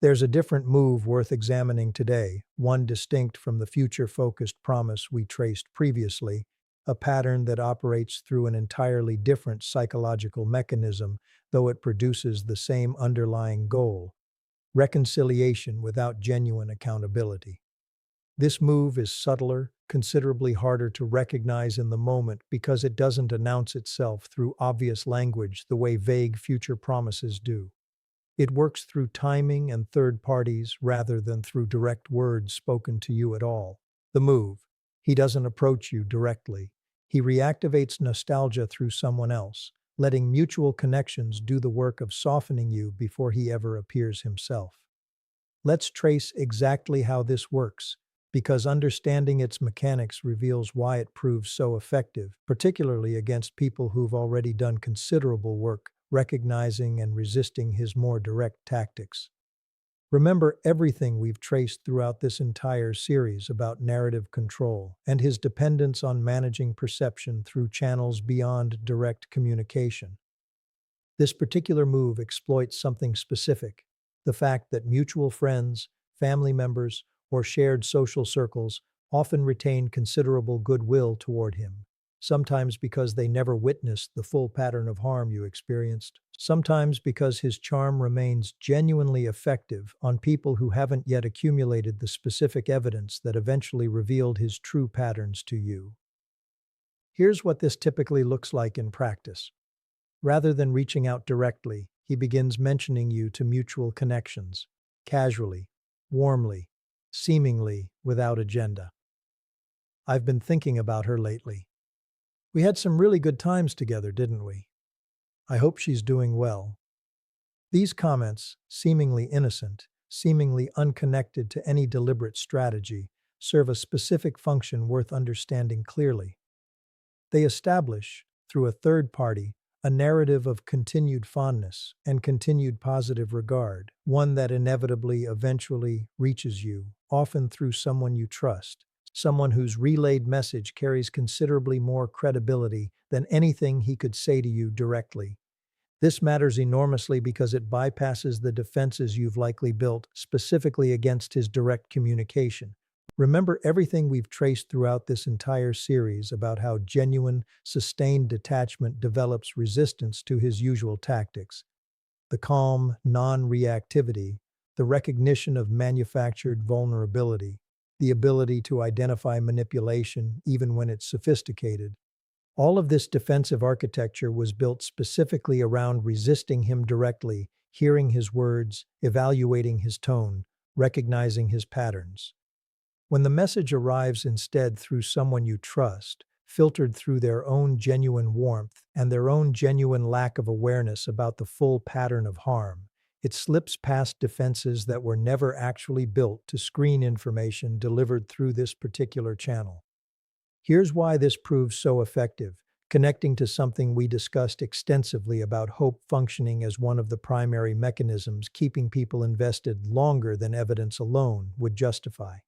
There's a different move worth examining today, one distinct from the future-focused promise we traced previously, a pattern that operates through an entirely different psychological mechanism, though it produces the same underlying goal: reconciliation without genuine accountability. This move is subtler, considerably harder to recognize in the moment because it doesn't announce itself through obvious language the way vague future promises do. It works through timing and third parties rather than through direct words spoken to you at all. The move: he doesn't approach you directly. He reactivates nostalgia through someone else, letting mutual connections do the work of softening you before he ever appears himself. Let's trace exactly how this works, because understanding its mechanics reveals why it proves so effective, particularly against people who've already done considerable work recognizing and resisting his more direct tactics. Remember everything we've traced throughout this entire series about narrative control and his dependence on managing perception through channels beyond direct communication. This particular move exploits something specific: the fact that mutual friends, family members, or shared social circles often retain considerable goodwill toward him, sometimes because they never witnessed the full pattern of harm you experienced, sometimes because his charm remains genuinely effective on people who haven't yet accumulated the specific evidence that eventually revealed his true patterns to you. Here's what this typically looks like in practice. Rather than reaching out directly, he begins mentioning you to mutual connections, casually, warmly, seemingly without agenda. "I've been thinking about her lately. We had some really good times together, didn't we? I hope she's doing well." These comments, seemingly innocent, seemingly unconnected to any deliberate strategy, serve a specific function worth understanding clearly. They establish, through a third party, a narrative of continued fondness and continued positive regard, one that inevitably eventually reaches you, often through someone you trust, someone whose relayed message carries considerably more credibility than anything he could say to you directly. This matters enormously because it bypasses the defenses you've likely built specifically against his direct communication. Remember everything we've traced throughout this entire series about how genuine, sustained detachment develops resistance to his usual tactics: the calm, non-reactivity, the recognition of manufactured vulnerability, the ability to identify manipulation even when it's sophisticated. All of this defensive architecture was built specifically around resisting him directly, hearing his words, evaluating his tone, recognizing his patterns. When the message arrives instead through someone you trust, filtered through their own genuine warmth and their own genuine lack of awareness about the full pattern of harm, it slips past defenses that were never actually built to screen information delivered through this particular channel. Here's why this proves so effective, connecting to something we discussed extensively about hope functioning as one of the primary mechanisms keeping people invested longer than evidence alone would justify.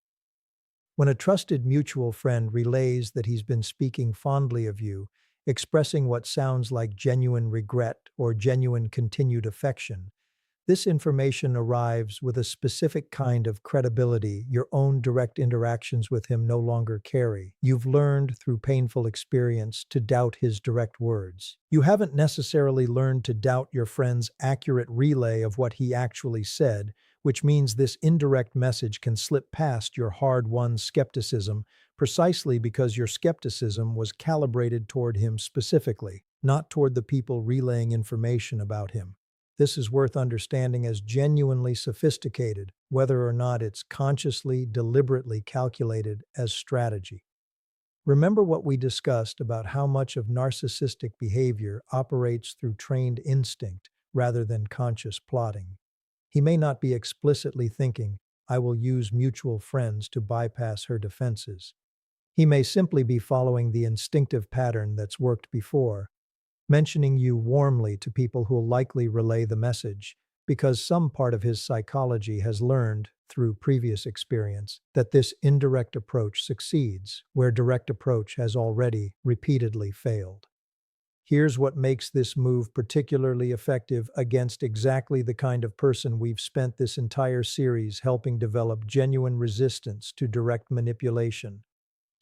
When a trusted mutual friend relays that he's been speaking fondly of you, expressing what sounds like genuine regret or genuine continued affection, this information arrives with a specific kind of credibility your own direct interactions with him no longer carry. You've learned through painful experience to doubt his direct words. You haven't necessarily learned to doubt your friend's accurate relay of what he actually said, which means this indirect message can slip past your hard-won skepticism precisely because your skepticism was calibrated toward him specifically, not toward the people relaying information about him. This is worth understanding as genuinely sophisticated, whether or not it's consciously, deliberately calculated as strategy. Remember what we discussed about how much of narcissistic behavior operates through trained instinct rather than conscious plotting. He may not be explicitly thinking, "I will use mutual friends to bypass her defenses." He may simply be following the instinctive pattern that's worked before, mentioning you warmly to people who'll likely relay the message, because some part of his psychology has learned, through previous experience, that this indirect approach succeeds, where direct approach has already repeatedly failed. Here's what makes this move particularly effective against exactly the kind of person we've spent this entire series helping develop: genuine resistance to direct manipulation.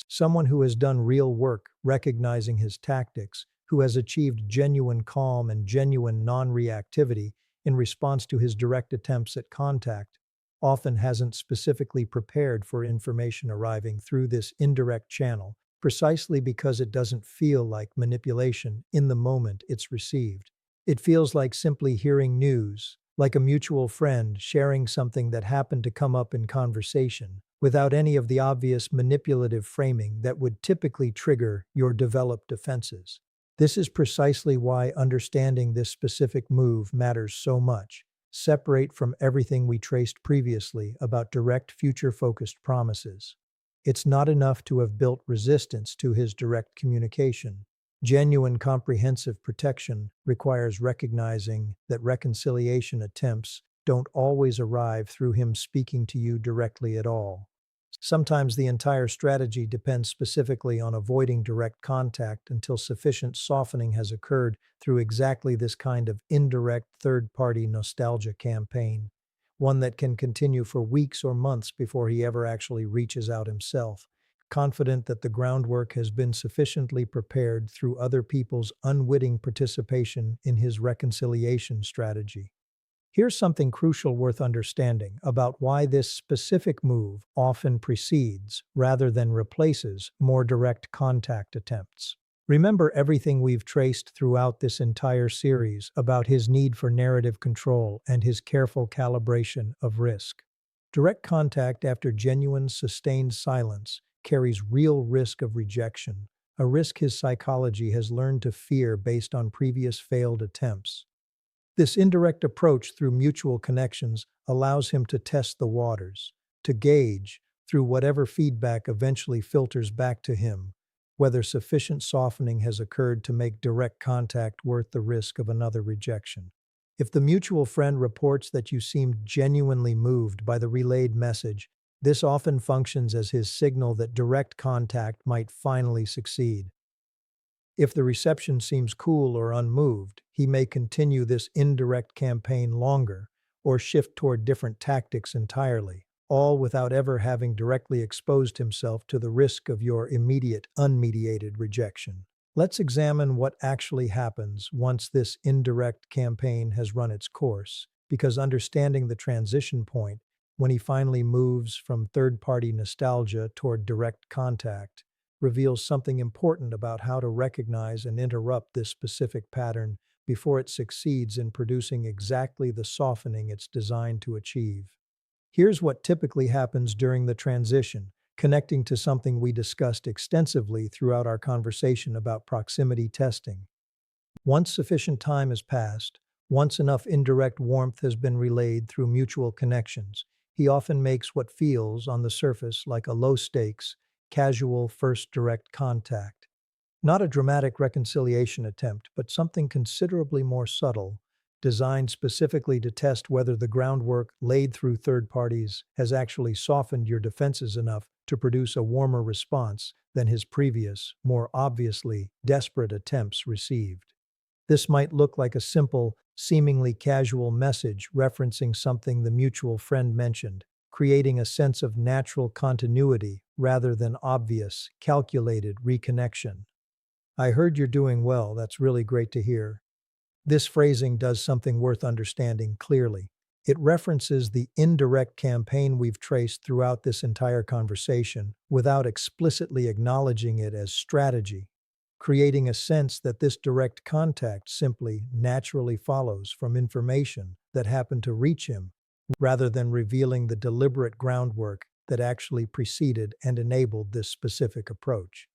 Someone who has done real work recognizing his tactics, who has achieved genuine calm and genuine non-reactivity in response to his direct attempts at contact, often hasn't specifically prepared for information arriving through this indirect channel, precisely because it doesn't feel like manipulation in the moment it's received. It feels like simply hearing news, like a mutual friend sharing something that happened to come up in conversation, without any of the obvious manipulative framing that would typically trigger your developed defenses. This is precisely why understanding this specific move matters so much. Separate from everything we traced previously about direct future-focused promises. It's not enough to have built resistance to his direct communication. Genuine comprehensive protection requires recognizing that reconciliation attempts don't always arrive through him speaking to you directly at all. Sometimes the entire strategy depends specifically on avoiding direct contact until sufficient softening has occurred through exactly this kind of indirect third-party nostalgia campaign, one that can continue for weeks or months before he ever actually reaches out himself, confident that the groundwork has been sufficiently prepared through other people's unwitting participation in his reconciliation strategy. Here's something crucial worth understanding about why this specific move often precedes, rather than replaces, more direct contact attempts. Remember everything we've traced throughout this entire series about his need for narrative control and his careful calibration of risk. Direct contact after genuine, sustained silence carries real risk of rejection, a risk his psychology has learned to fear based on previous failed attempts. This indirect approach through mutual connections allows him to test the waters, to gauge, through whatever feedback eventually filters back to him, whether sufficient softening has occurred to make direct contact worth the risk of another rejection. If the mutual friend reports that you seemed genuinely moved by the relayed message, this often functions as his signal that direct contact might finally succeed. If the reception seems cool or unmoved, he may continue this indirect campaign longer or shift toward different tactics entirely, all without ever having directly exposed himself to the risk of your immediate, unmediated rejection. Let's examine what actually happens once this indirect campaign has run its course, because understanding the transition point, when he finally moves from third-party nostalgia toward direct contact, reveals something important about how to recognize and interrupt this specific pattern before it succeeds in producing exactly the softening it's designed to achieve. Here's what typically happens during the transition, connecting to something we discussed extensively throughout our conversation about proximity testing. Once sufficient time has passed, once enough indirect warmth has been relayed through mutual connections, he often makes what feels, on the surface, like a low-stakes, casual first direct contact. Not a dramatic reconciliation attempt, but something considerably more subtle, designed specifically to test whether the groundwork laid through third parties has actually softened your defenses enough to produce a warmer response than his previous, more obviously desperate attempts received. This might look like a simple, seemingly casual message referencing something the mutual friend mentioned, creating a sense of natural continuity rather than obvious, calculated reconnection. "I heard you're doing well, that's really great to hear." This phrasing does something worth understanding clearly. It references the indirect campaign we've traced throughout this entire conversation without explicitly acknowledging it as strategy, creating a sense that this direct contact simply naturally follows from information that happened to reach him, rather than revealing the deliberate groundwork that actually preceded and enabled this specific approach.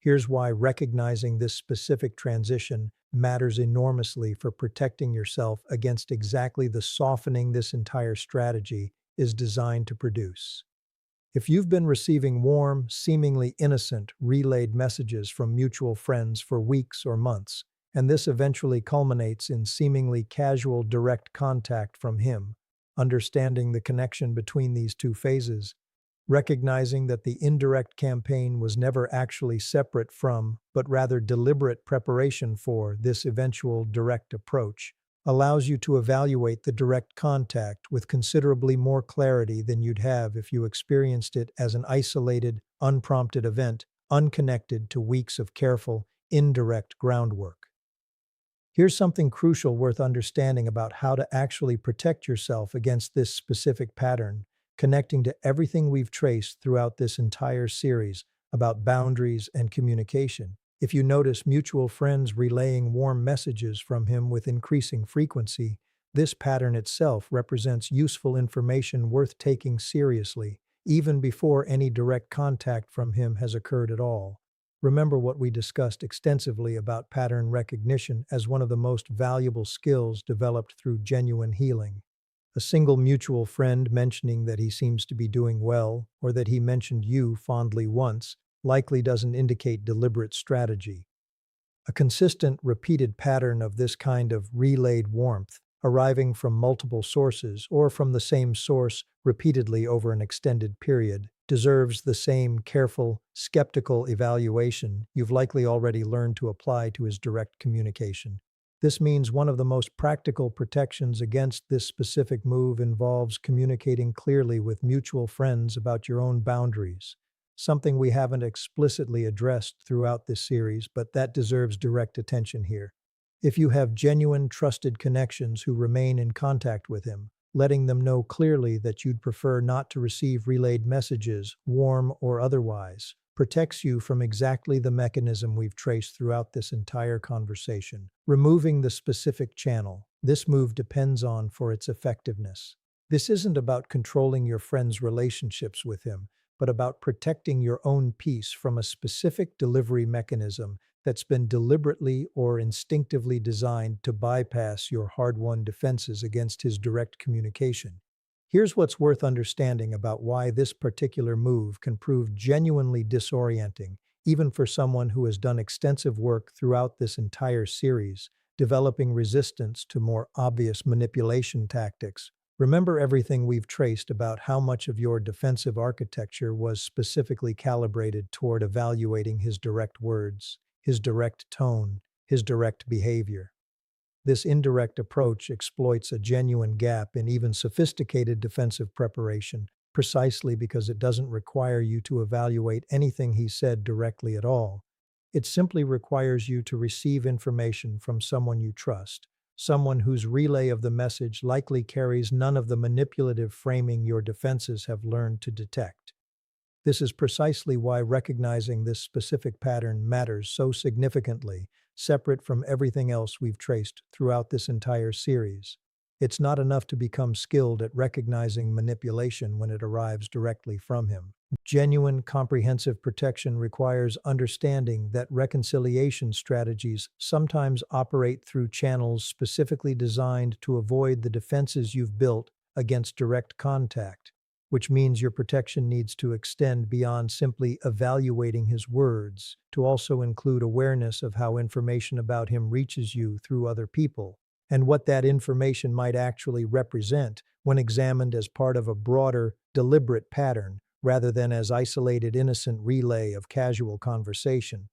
Here's why recognizing this specific transition matters enormously for protecting yourself against exactly the softening this entire strategy is designed to produce. If you've been receiving warm, seemingly innocent, relayed messages from mutual friends for weeks or months, and this eventually culminates in seemingly casual direct contact from him, understanding the connection between these two phases recognizing that the indirect campaign was never actually separate from, but rather deliberate preparation for, this eventual direct approach, allows you to evaluate the direct contact with considerably more clarity than you'd have if you experienced it as an isolated, unprompted event, unconnected to weeks of careful, indirect groundwork. Here's something crucial worth understanding about how to actually protect yourself against this specific pattern, connecting to everything we've traced throughout this entire series about boundaries and communication. If you notice mutual friends relaying warm messages from him with increasing frequency, this pattern itself represents useful information worth taking seriously, even before any direct contact from him has occurred at all. Remember what we discussed extensively about pattern recognition as one of the most valuable skills developed through genuine healing. A single mutual friend mentioning that he seems to be doing well, or that he mentioned you fondly once, likely doesn't indicate deliberate strategy. A consistent, repeated pattern of this kind of relayed warmth, arriving from multiple sources or from the same source repeatedly over an extended period, deserves the same careful, skeptical evaluation you've likely already learned to apply to his direct communication. This means one of the most practical protections against this specific move involves communicating clearly with mutual friends about your own boundaries, something we haven't explicitly addressed throughout this series, but that deserves direct attention here. If you have genuine, trusted connections who remain in contact with him, letting them know clearly that you'd prefer not to receive relayed messages, warm or otherwise, protects you from exactly the mechanism we've traced throughout this entire conversation. Removing the specific channel this move depends on for its effectiveness. This isn't about controlling your friend's relationships with him, but about protecting your own peace from a specific delivery mechanism that's been deliberately or instinctively designed to bypass your hard-won defenses against his direct communication. Here's what's worth understanding about why this particular move can prove genuinely disorienting, even for someone who has done extensive work throughout this entire series, developing resistance to more obvious manipulation tactics. Remember everything we've traced about how much of your defensive architecture was specifically calibrated toward evaluating his direct words, his direct tone, his direct behavior. This indirect approach exploits a genuine gap in even sophisticated defensive preparation, precisely because it doesn't require you to evaluate anything he said directly at all. It simply requires you to receive information from someone you trust, someone whose relay of the message likely carries none of the manipulative framing your defenses have learned to detect. This is precisely why recognizing this specific pattern matters so significantly, separate from everything else we've traced throughout this entire series. It's not enough to become skilled at recognizing manipulation when it arrives directly from him. Genuine, comprehensive protection requires understanding that reconciliation strategies sometimes operate through channels specifically designed to avoid the defenses you've built against direct contact, which means your protection needs to extend beyond simply evaluating his words, to also include awareness of how information about him reaches you through other people, and what that information might actually represent when examined as part of a broader, deliberate pattern, rather than as isolated innocent relay of casual conversation.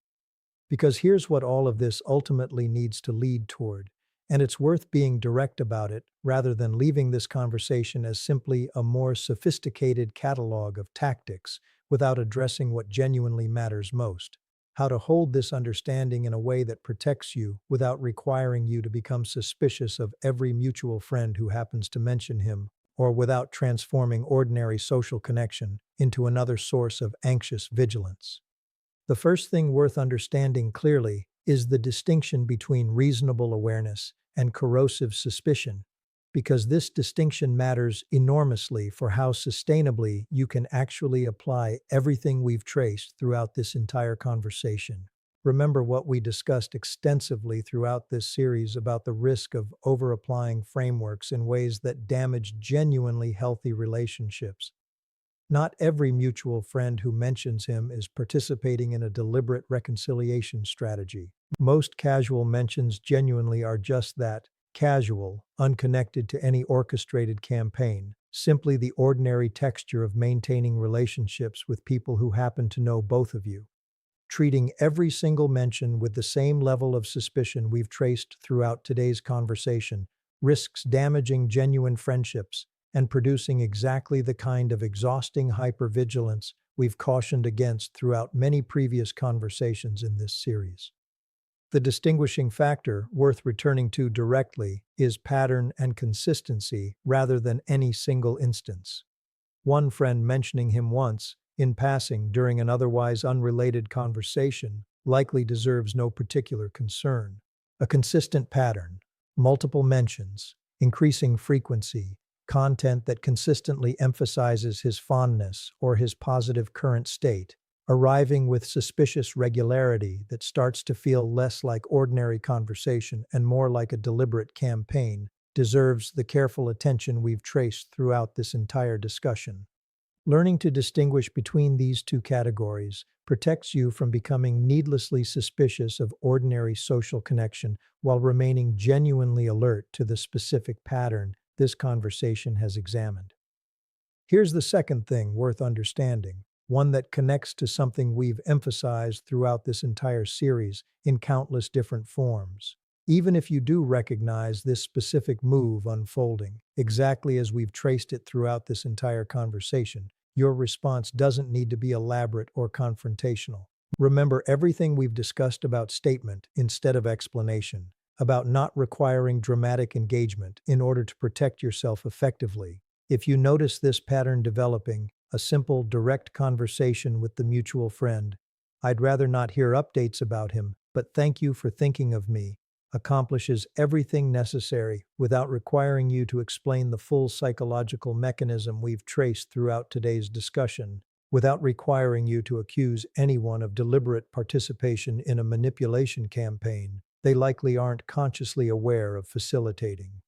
Because here's what all of this ultimately needs to lead toward, and it's worth being direct about it rather than leaving this conversation as simply a more sophisticated catalog of tactics without addressing what genuinely matters most. How to hold this understanding in a way that protects you without requiring you to become suspicious of every mutual friend who happens to mention him, or without transforming ordinary social connection into another source of anxious vigilance. The first thing worth understanding clearly is the distinction between reasonable awareness and corrosive suspicion, because this distinction matters enormously for how sustainably you can actually apply everything we've traced throughout this entire conversation. Remember what we discussed extensively throughout this series about the risk of over-applying frameworks in ways that damage genuinely healthy relationships. Not every mutual friend who mentions him is participating in a deliberate reconciliation strategy. Most casual mentions genuinely are just that, casual, unconnected to any orchestrated campaign, simply the ordinary texture of maintaining relationships with people who happen to know both of you. Treating every single mention with the same level of suspicion we've traced throughout today's conversation risks damaging genuine friendships and producing exactly the kind of exhausting hypervigilance we've cautioned against throughout many previous conversations in this series. The distinguishing factor worth returning to directly is pattern and consistency rather than any single instance. One friend mentioning him once, in passing during an otherwise unrelated conversation, likely deserves no particular concern. A consistent pattern, multiple mentions, increasing frequency, content that consistently emphasizes his fondness or his positive current state, arriving with suspicious regularity that starts to feel less like ordinary conversation and more like a deliberate campaign, deserves the careful attention we've traced throughout this entire discussion. Learning to distinguish between these two categories protects you from becoming needlessly suspicious of ordinary social connection while remaining genuinely alert to the specific pattern this conversation has examined. Here's the second thing worth understanding, one that connects to something we've emphasized throughout this entire series in countless different forms. Even if you do recognize this specific move unfolding, exactly as we've traced it throughout this entire conversation, your response doesn't need to be elaborate or confrontational. Remember everything we've discussed about statement instead of explanation, about not requiring dramatic engagement in order to protect yourself effectively. If you notice this pattern developing, a simple, direct conversation with the mutual friend, "I'd rather not hear updates about him, but thank you for thinking of me," accomplishes everything necessary without requiring you to explain the full psychological mechanism we've traced throughout today's discussion, without requiring you to accuse anyone of deliberate participation in a manipulation campaign they likely aren't consciously aware of facilitating.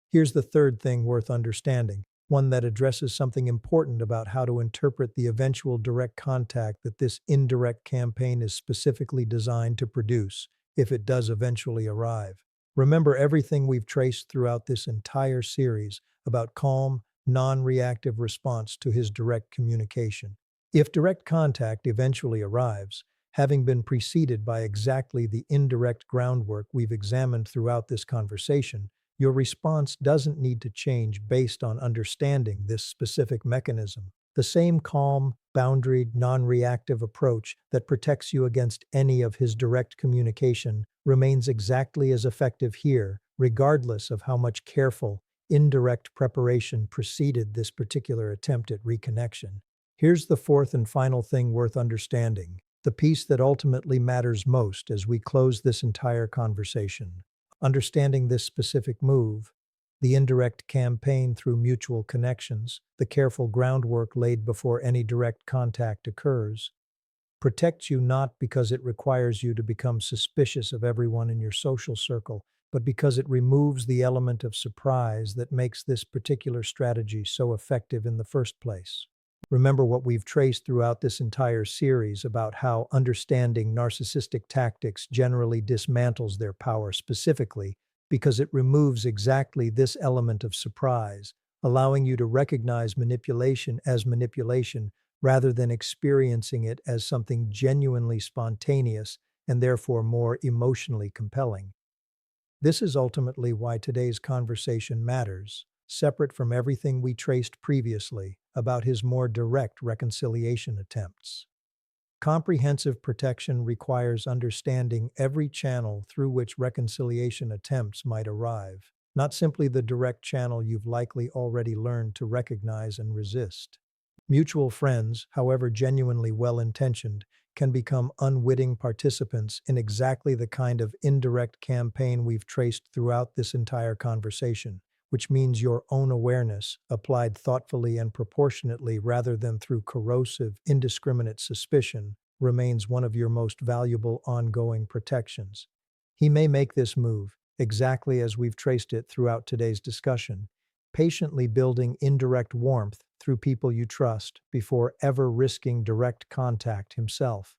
Here's the third thing worth understanding, one that addresses something important about how to interpret the eventual direct contact that this indirect campaign is specifically designed to produce, if it does eventually arrive. Remember everything we've traced throughout this entire series about calm, non-reactive response to his direct communication. If direct contact eventually arrives, having been preceded by exactly the indirect groundwork we've examined throughout this conversation, your response doesn't need to change based on understanding this specific mechanism. The same calm, boundaried, non-reactive approach that protects you against any of his direct communication remains exactly as effective here, regardless of how much careful, indirect preparation preceded this particular attempt at reconnection. Here's the fourth and final thing worth understanding, the piece that ultimately matters most as we close this entire conversation. Understanding this specific move, the indirect campaign through mutual connections, the careful groundwork laid before any direct contact occurs, protects you not because it requires you to become suspicious of everyone in your social circle, but because it removes the element of surprise that makes this particular strategy so effective in the first place. Remember what we've traced throughout this entire series about how understanding narcissistic tactics generally dismantles their power specifically because it removes exactly this element of surprise, allowing you to recognize manipulation as manipulation rather than experiencing it as something genuinely spontaneous and therefore more emotionally compelling. This is ultimately why today's conversation matters, separate from everything we traced previously about his more direct reconciliation attempts. Comprehensive protection requires understanding every channel through which reconciliation attempts might arrive, not simply the direct channel you've likely already learned to recognize and resist. Mutual friends, however genuinely well-intentioned, can become unwitting participants in exactly the kind of indirect campaign we've traced throughout this entire conversation, which means your own awareness, applied thoughtfully and proportionately rather than through corrosive, indiscriminate suspicion, remains one of your most valuable ongoing protections. He may make this move, exactly as we've traced it throughout today's discussion, patiently building indirect warmth through people you trust before ever risking direct contact himself.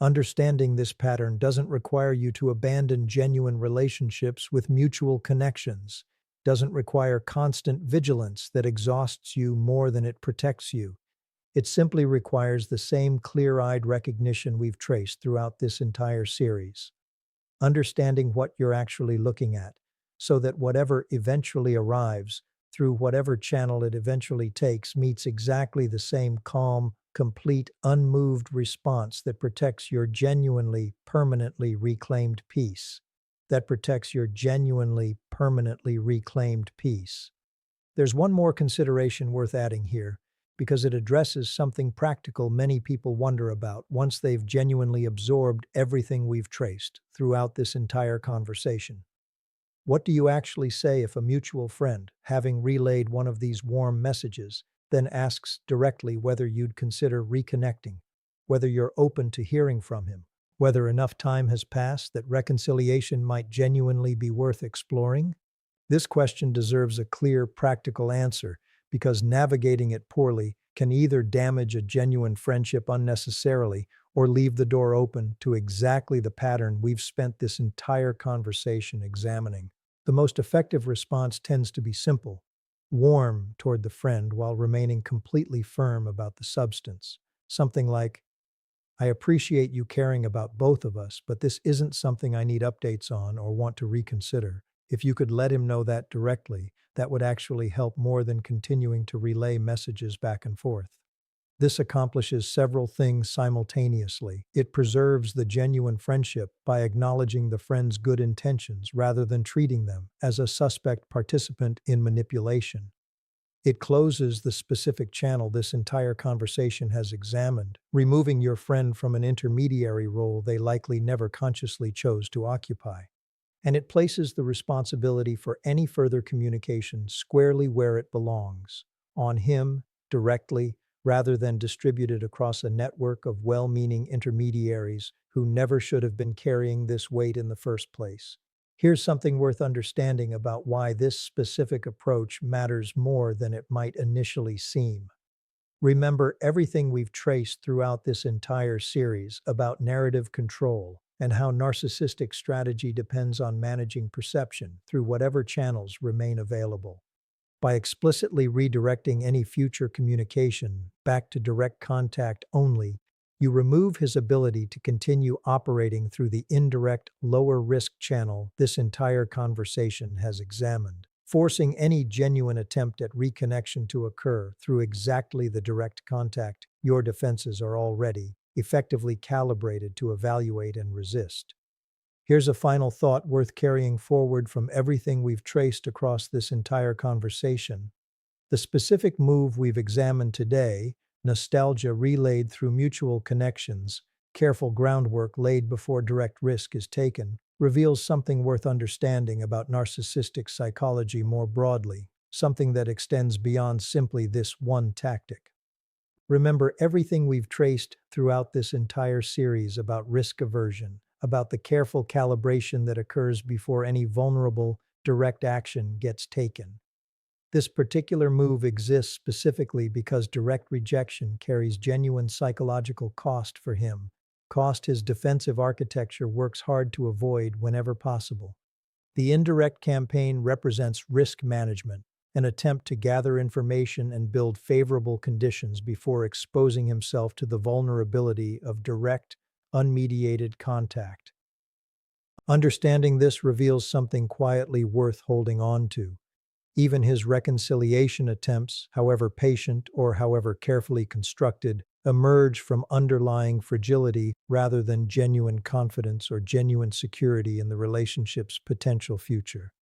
Understanding this pattern doesn't require you to abandon genuine relationships with mutual connections. doesn't require constant vigilance that exhausts you more than it protects you. It simply requires the same clear-eyed recognition we've traced throughout this entire series. Understanding what you're actually looking at, so that whatever eventually arrives, through whatever channel it eventually takes, meets exactly the same calm, complete, unmoved response that protects your genuinely, permanently reclaimed peace. That protects your genuinely, permanently reclaimed peace. There's one more consideration worth adding here, because it addresses something practical many people wonder about once they've genuinely absorbed everything we've traced throughout this entire conversation. What do you actually say if a mutual friend, having relayed one of these warm messages, then asks directly whether you'd consider reconnecting, whether you're open to hearing from him, whether enough time has passed that reconciliation might genuinely be worth exploring? This question deserves a clear, practical answer because navigating it poorly can either damage a genuine friendship unnecessarily or leave the door open to exactly the pattern we've spent this entire conversation examining. The most effective response tends to be simple, warm toward the friend while remaining completely firm about the substance. Something like, I appreciate you caring about both of us, but this isn't something I need updates on or want to reconsider. If you could let him know that directly, that would actually help more than continuing to relay messages back and forth. This accomplishes several things simultaneously. It preserves the genuine friendship by acknowledging the friend's good intentions rather than treating them as a suspect participant in manipulation. It closes the specific channel this entire conversation has examined, removing your friend from an intermediary role they likely never consciously chose to occupy. And it places the responsibility for any further communication squarely where it belongs, on him, directly, rather than distributed across a network of well-meaning intermediaries who never should have been carrying this weight in the first place. Here's something worth understanding about why this specific approach matters more than it might initially seem. Remember everything we've traced throughout this entire series about narrative control and how narcissistic strategy depends on managing perception through whatever channels remain available. By explicitly redirecting any future communication back to direct contact only, you remove his ability to continue operating through the indirect, lower-risk channel this entire conversation has examined, forcing any genuine attempt at reconnection to occur through exactly the direct contact your defenses are already effectively calibrated to evaluate and resist. Here's a final thought worth carrying forward from everything we've traced across this entire conversation. The specific move we've examined today, nostalgia relayed through mutual connections, careful groundwork laid before direct risk is taken, reveals something worth understanding about narcissistic psychology more broadly, something that extends beyond simply this one tactic. Remember everything we've traced throughout this entire series about risk aversion, about the careful calibration that occurs before any vulnerable, direct action gets taken. This particular move exists specifically because direct rejection carries genuine psychological cost for him, cost his defensive architecture works hard to avoid whenever possible. The indirect campaign represents risk management, an attempt to gather information and build favorable conditions before exposing himself to the vulnerability of direct, unmediated contact. Understanding this reveals something quietly worth holding on to. Even his reconciliation attempts, however patient or however carefully constructed, emerge from underlying fragility rather than genuine confidence or genuine security in the relationship's potential future.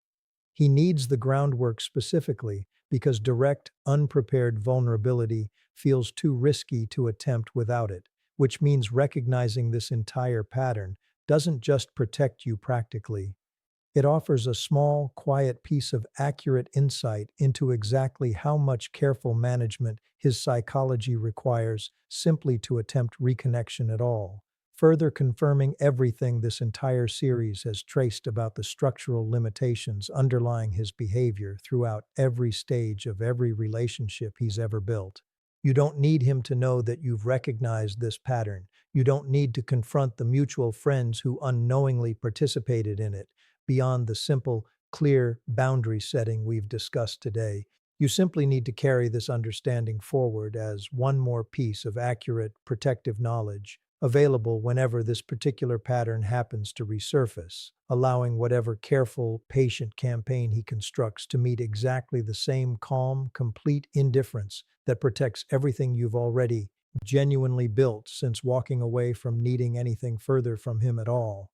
He needs the groundwork specifically because direct, unprepared vulnerability feels too risky to attempt without it, which means recognizing this entire pattern doesn't just protect you practically. It offers a small, quiet piece of accurate insight into exactly how much careful management his psychology requires simply to attempt reconnection at all, further confirming everything this entire series has traced about the structural limitations underlying his behavior throughout every stage of every relationship he's ever built. You don't need him to know that you've recognized this pattern. You don't need to confront the mutual friends who unknowingly participated in it. Beyond the simple, clear boundary setting we've discussed today, you simply need to carry this understanding forward as one more piece of accurate, protective knowledge available whenever this particular pattern happens to resurface, allowing whatever careful, patient campaign he constructs to meet exactly the same calm, complete indifference that protects everything you've already genuinely built since walking away from needing anything further from him at all.